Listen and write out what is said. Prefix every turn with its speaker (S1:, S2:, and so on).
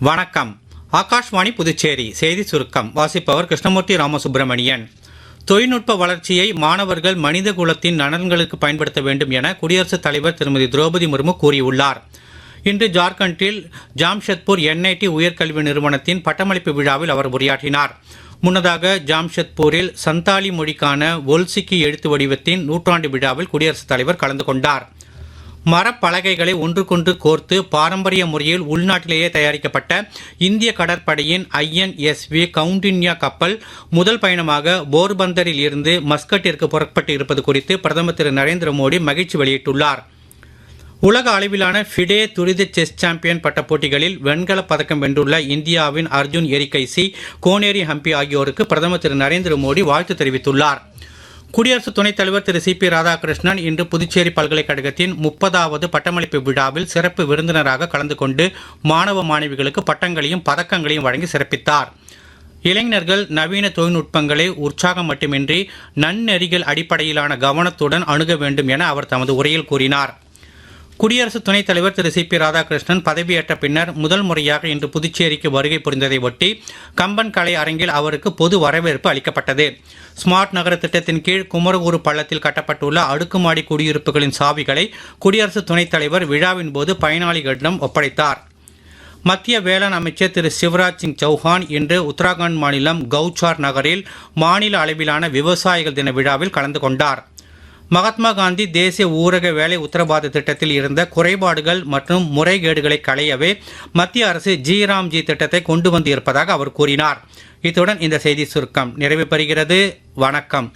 S1: வணக்கம். ஆகாஷ்வாணி புதுச்சேரி செய்தி சுருக்கம் வாசிப்பவர் கிருஷ்ணமூர்த்தி ராமசுப்பிரமணியன். தொழில்நுட்ப வளர்ச்சியை மாணவர்கள் மனித குலத்தின் நலன்களுக்கு பயன்படுத்த வேண்டும் என குடியரசுத் தலைவர் திருமதி திரௌபதி முர்மு கூறியுள்ளார். இன்று ஜார்க்கண்டில் ஜாம்ஷெத்பூர் NIT உயர்கல்வி நிறுவனத்தின் பட்டமளிப்பு விழாவில் அவர் உரையாற்றினார். முன்னதாக ஜாம்ஷெத்பூரில் சந்தாலி மொழிக்கான ஒல்சிக்கி எழுத்து வடிவத்தின் நூற்றாண்டு விழாவில் குடியரசுத் தலைவர் கலந்து கொண்டார். மரப்பலகைகளை ஒன்றுக்கொன்று கோர்த்து பாரம்பரிய முறையில் உள்நாட்டிலேயே தயாரிக்கப்பட்ட இந்திய கடற்படையின் INSV கவுண்டின்யா கப்பல் முதல் பயணமாக போர்பந்தரில் இருந்து மஸ்கட்டிற்கு புறப்பட்டு இருப்பது குறித்து பிரதமர் திரு நரேந்திர மோடி மகிழ்ச்சி வெளியிட்டுள்ளார். உலக அளவிலான ஃபிடே துரித செஸ் சாம்பியன் பட்ட போட்டிகளில் வெண்கலப் பதக்கம் வென்றுள்ள இந்தியாவின் அர்ஜுன் எரிகைசி, கோனேரி ஹம்பி ஆகியோருக்கு பிரதமர் திரு நரேந்திர மோடி வாழ்த்து தெரிவித்துள்ளார். குடியரசு துணைத் தலைவர் திரு CP ராதாகிருஷ்ணன் இன்று புதுச்சேரி பல்கலைக்கழகத்தின் 30வது பட்டமளிப்பு விழாவில் சிறப்பு விருந்தினராக கலந்து கொண்டு மாணவ மாணவிகளுக்கு பட்டங்களையும் பதக்கங்களையும் வழங்கி சிறப்பித்தார். இளைஞர்கள் நவீன தொழில்நுட்பங்களை உற்சாகம் மட்டுமின்றி நன்னெறிகள் அடிப்படையிலான கவனத்துடன் அணுக வேண்டும் என அவர் தமது உரையில் கூறினார். குடியரசு துணைத் தலைவர் திரு CP ராதாகிருஷ்ணன் பதவியேற்ற பின்னர் முதல் முறையாக இன்று புதுச்சேரிக்கு வருகை புரிந்ததை ஒட்டி கம்பன் கலை அரங்கில் அவருக்கு பொது வரவேற்பு அளிக்கப்பட்டது. ஸ்மார்ட் நகர திட்டத்தின் கீழ் குமரகுரு பள்ளத்தில் கட்டப்பட்டுள்ள அடுக்குமாடி குடியிருப்புகளின் சாவிகளை குடியரசு துணைத் தலைவர் விழாவின் போது பயனாளிகளிடம் ஒப்படைத்தார். மத்திய வேளாண் அமைச்சர் திரு சிவராஜ் சிங் சௌஹான் இன்று உத்தராகண்ட் மாநிலம் கவுச்சார் நகரில் மாநில அளவிலான விவசாயிகள் தின விழாவில் கலந்து கொண்டார். மகாத்மா காந்தி தேசிய ஊரக வேலை உத்தரவாத திட்டத்தில் இருந்த குறைபாடுகள் மற்றும் முறைகேடுகளை களையவே மத்திய அரசு ஜி திட்டத்தை கொண்டு வந்து இருப்பதாக அவர் கூறினார். இத்துடன் இந்த செய்தி சுருக்கம் நிறைவு பெறுகிறது. வணக்கம்.